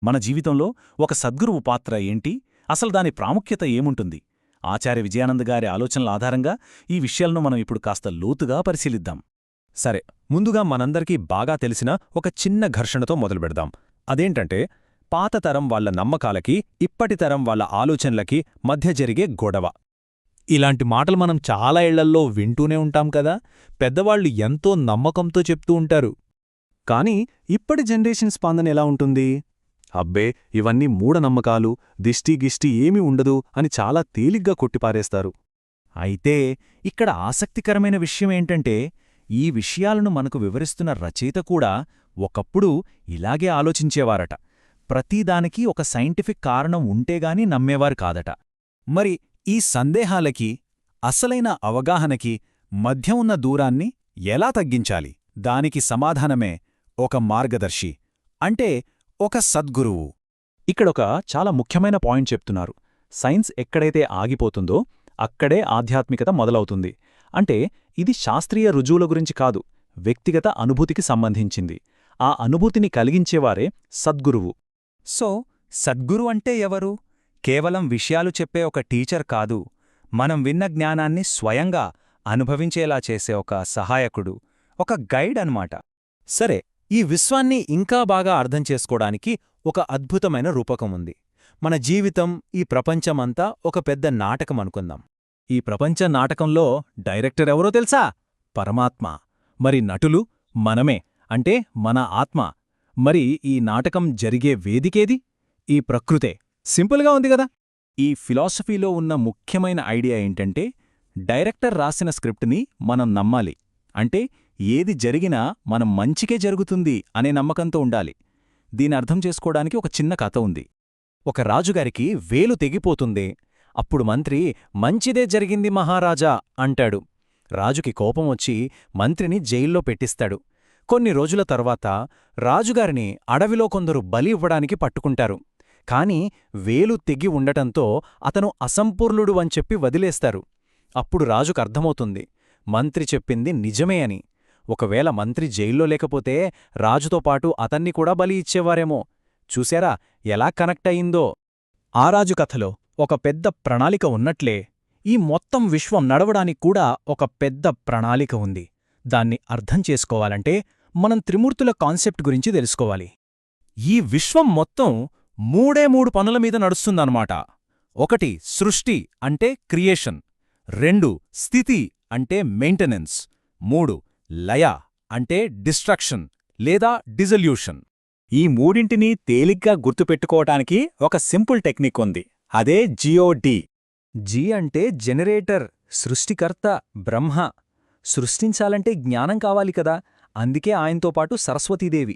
మన జీవితంలో ఒక సద్గురువు పాత్ర ఏంటి, అసలు దాని ప్రాముఖ్యత ఏముంటుంది? ఆచార్య విజయానంద్ గారి ఆలోచనల ఆధారంగా ఈ విషయాలను మనం ఇప్పుడు కాస్త లోతుగా పరిశీలిద్దాం. సరే, ముందుగా మనందరికీ బాగా తెలిసిన ఒక చిన్న ఘర్షణతో మొదలుపెడదాం. అదేంటంటే, పాత తరం వాళ్ల నమ్మకాలకి ఇప్పటి తరం వాళ్ల ఆలోచనలకి మధ్య జరిగే గొడవ. ఇలాంటి మాటలు మనం చాలా ఇళ్లల్లో వింటూనే ఉంటాం కదా. పెద్దవాళ్లు ఎంతో నమ్మకంతో చెప్తూ ఉంటారు. కానీ ఇప్పటి జనరేషన్ స్పందన ఎలా ఉంటుంది? అబ్బే, ఇవన్నీ మూఢనమ్మకాలు, దిష్టిగిష్టి ఏమీ ఉండదు అని చాలా తేలిగ్గా కొట్టిపారేస్తారు. అయితే ఇక్కడ ఆసక్తికరమైన విషయమేంటంటే, ఈ విషయాలను మనకు వివరిస్తున్న రచయిత కూడా ఒకప్పుడు ఇలాగే ఆలోచించేవారట. ప్రతిదానికి ఒక సైంటిఫిక్ కారణం ఉంటేగాని నమ్మేవారు కాదట. మరి ఈ సందేహాలకి, అసలైన అవగాహనకి మధ్య ఉన్న దూరాన్ని ఎలా తగ్గించాలి? దానికి సమాధానమే ఒక మార్గదర్శి, అంటే ఒక సద్గురువు. ఇక్కడొక చాలా ముఖ్యమైన పాయింట్ చెప్తున్నారు. సైన్స్ ఎక్కడైతే ఆగిపోతుందో అక్కడే ఆధ్యాత్మికత మొదలవుతుంది. అంటే ఇది శాస్త్రీయ రుజువుల గురించి కాదు, వ్యక్తిగత అనుభూతికి సంబంధించింది. ఆ అనుభూతిని కలిగించేవారే సద్గురువు. సో సద్గురు అంటే ఎవరు? కేవలం విషయాలు చెప్పే ఒక టీచర్ కాదు, మనం విన్న జ్ఞానాన్ని స్వయంగా అనుభవించేలా చేసే ఒక సహాయకుడు, ఒక గైడ్ అన్నమాట. సరే, ఈ విశ్వాన్ని ఇంకా బాగా అర్థం చేసుకోవడానికి ఒక అద్భుతమైన రూపకం ఉంది. మన జీవితం, ఈ ప్రపంచమంతా ఒక పెద్ద నాటకం అనుకుందాం. ఈ ప్రపంచ నాటకంలో డైరెక్టర్ ఎవరో తెలుసా? పరమాత్మ. మరి నటులు మనమే, అంటే మన ఆత్మ. మరి ఈ నాటకం జరిగే వేదికేది? ఈ ప్రకృతే. సింపుల్గా ఉంది గదా. ఈ ఫిలాసఫీలో ఉన్న ముఖ్యమైన ఐడియా ఏంటంటే, డైరెక్టర్ రాసిన స్క్రిప్ట్ని మనం నమ్మాలి. అంటే ఏది జరిగినా మనం మంచికే జరుగుతుంది అనే నమ్మకంతో ఉండాలి. దీని అర్థం చేసుకోవడానికి ఒక చిన్న కథ ఉంది. ఒక రాజుగారికి వేలు తెగిపోతుంది. అప్పుడు మంత్రి, మంచిదే జరిగింది మహారాజా అంటాడు. రాజుకి కోపమొచ్చి మంత్రిని జైల్లో పెట్టిస్తాడు. కొన్ని రోజుల తర్వాత రాజుగారిని అడవిలో కొందరు బలి ఇవ్వడానికి పట్టుకుంటారు. కాని వేలు తెగి ఉండటంతో అతను అసంపూర్ణుడు అని చెప్పి వదిలేస్తారు. అప్పుడు రాజుకు అర్థమవుతుంది, మంత్రి చెప్పింది నిజమే అని. ఒకవేళ మంత్రి జైల్లో లేకపోతే రాజుతో పాటు అతన్ని కూడా బలి ఇచ్చేవారేమో. చూశారా ఎలా కనెక్ట్ అయిందో? ఆ రాజు కథలో ఒక పెద్ద ప్రణాళిక ఉన్నట్లే ఈ మొత్తం విశ్వం నడవడానికి కూడా ఒక పెద్ద ప్రణాళిక ఉంది. దాన్ని అర్థం చేసుకోవాలంటే మనం త్రిమూర్తుల కాన్సెప్ట్ గురించి తెలుసుకోవాలి. ఈ విశ్వం మొత్తం మూడు పనుల మీద నడుస్తుందన్నమాట. 1 సృష్టి అంటే క్రియేషన్, 2 స్థితి అంటే మెయింటెనెన్స్, 3 లయ అంటే డిస్ట్రక్షన్ లేదా డిజల్యూషన్. ఈ మూడింటినీ తేలిగ్గా గుర్తుపెట్టుకోవటానికి ఒక సింపుల్ టెక్నిక్ ఉంది. అదే జిఓడి. జి అంటే జనరేటర్, సృష్టికర్త, బ్రహ్మ. సృష్టించాలంటే జ్ఞానం కావాలి కదా, అందుకే ఆయనతో పాటు సరస్వతీదేవి.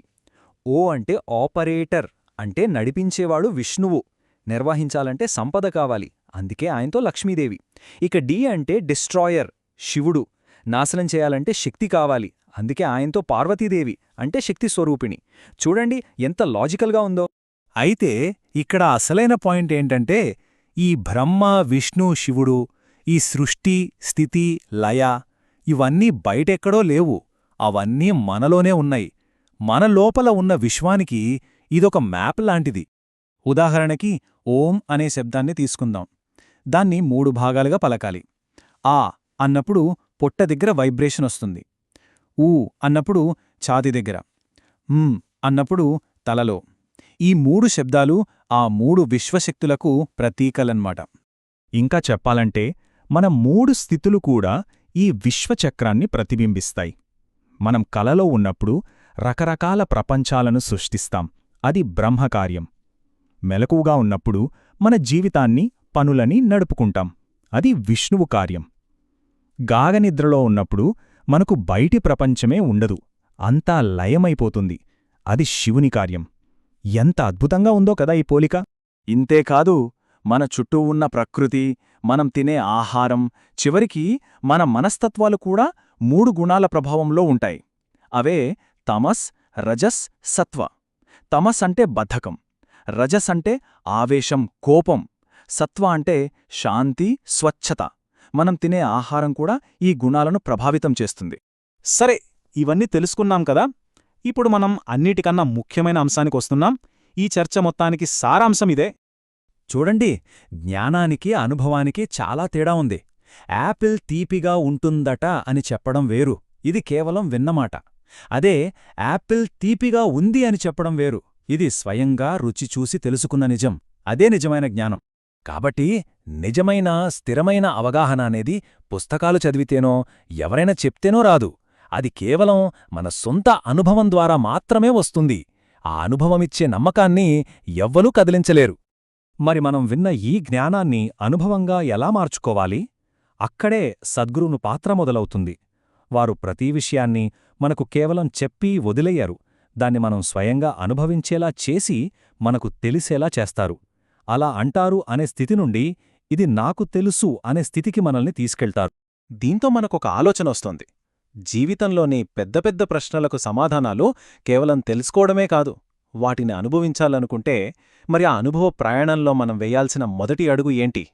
ఓ అంటే ఆపరేటర్, అంటే నడిపించేవాడు విష్ణువు. నిర్వహించాలంటే సంపద కావాలి, అందుకే ఆయనతో లక్ష్మీదేవి. ఇక డి అంటే డిస్ట్రాయర్, శివుడు. నాశనం చేయాలంటే శక్తి కావాలి, అందుకే ఆయనతో పార్వతీదేవి, అంటే శక్తి స్వరూపిణి. చూడండి ఎంత లాజికల్గా ఉందో. అయితే ఇక్కడ అసలైన పాయింట్ ఏంటంటే, ఈ బ్రహ్మ, విష్ణు, శివుడు, ఈ సృష్టి, స్థితి, లయ ఇవన్నీ బయటెక్కడో లేవు, అవన్నీ మనలోనే ఉన్నాయి. మన లోపల ఉన్న విశ్వానికి ఇదొక మ్యాప్ లాంటిది. ఉదాహరణకి ఓం అనే శబ్దాన్ని తీసుకుందాం. దాన్ని 3 భాగాలుగా పలకాలి. ఆ అన్నప్పుడు పొట్ట దగ్గర వైబ్రేషన్ వస్తుంది. ఊ అన్నప్పుడు ఛాతీ దగ్గర. అన్నప్పుడు తలలో. ఈ 3 శబ్దాలు ఆ 3 విశ్వశక్తులకు ప్రతీకలన్మాట. ఇంకా చెప్పాలంటే మన 3 స్థితులు కూడా ఈ విశ్వచక్రాన్ని ప్రతిబింబిస్తాయి. మనం కలలో ఉన్నప్పుడు రకరకాల ప్రపంచాలను సృష్టిస్తాం, అది బ్రహ్మకార్యం. మెలకువగా ఉన్నప్పుడు మన జీవితాన్ని, పనులని నడుపుకుంటాం, అది విష్ణువు కార్యం. గాఢనిద్రలో ఉన్నప్పుడు మనకు బయటి ప్రపంచమే ఉండదు, అంతా లయమైపోతుంది, అది శివుని కార్యం. ఎంత అద్భుతంగా ఉందో కదా ఈ పోలిక. ఇంతేకాదు, మన చుట్టూ ఉన్న ప్రకృతి, మనం తినే ఆహారం, చివరికి మన మనస్తత్వాలు కూడా 3 గుణాల ప్రభావంలో ఉంటాయి. అవే తమస్, రజస్, సత్వ. తమస్ అంటే బద్ధకం, రజస్ అంటే ఆవేశం, కోపం, సత్వ అంటే శాంతి, స్వచ్ఛత. మనం తినే ఆహారం కూడా ఈ గుణాలను ప్రభావితం చేస్తుంది. సరే, ఇవన్నీ తెలుసుకున్నాం కదా. ఇప్పుడు మనం అన్నిటికన్నా ముఖ్యమైన అంశానికొస్తున్నాం. ఈ చర్చ మొత్తానికి సారాంశం ఇదే. చూడండి, జ్ఞానానికి అనుభవానికి చాలా తేడా ఉంది. యాపిల్ తీపిగా ఉంటుందట అని చెప్పడం వేరు, ఇది కేవలం విన్నమాట. అదే యాపిల్ తీపిగా ఉంది అని చెప్పడం వేరు, ఇది స్వయంగా రుచి చూసి తెలుసుకున్న నిజం. అదే నిజమైన జ్ఞానం. కాబట్టి నిజమైన స్థిరమైన అవగాహన అనేది పుస్తకాలు చదివితేనో ఎవరైనా చెప్తేనో రాదు. అది కేవలం మన సొంత అనుభవం ద్వారా మాత్రమే వస్తుంది. ఆ అనుభవమిచ్చే నమ్మకాన్ని ఎవ్వరూ కదిలించలేరు. మరి మనం విన్న ఈ జ్ఞానాన్ని అనుభవంగా ఎలా మార్చుకోవాలి? అక్కడే సద్గురువును పాత్ర మొదలవుతుంది. వారు ప్రతి విషయాన్ని మనకు కేవలం చెప్పి వదిలేయరు, దాన్ని మనం స్వయంగా అనుభవించేలా చేసి మనకు తెలిసేలా చేస్తారు. అలా అంటారు అనే స్థితి నుండి ఇది నాకు తెలుసు అనే స్థితికి మనల్ని తీసుకెళ్తారు. దీంతో మనకొక ఆలోచనొస్తోంది. జీవితంలోని పెద్ద పెద్ద ప్రశ్నలకు సమాధానాలు కేవలం తెలుసుకోవడమే కాదు, వాటిని అనుభవించాలనుకుంటే మరి ఆ అనుభవ ప్రయాణంలో మనం వేయాల్సిన మొదటి అడుగు ఏంటి?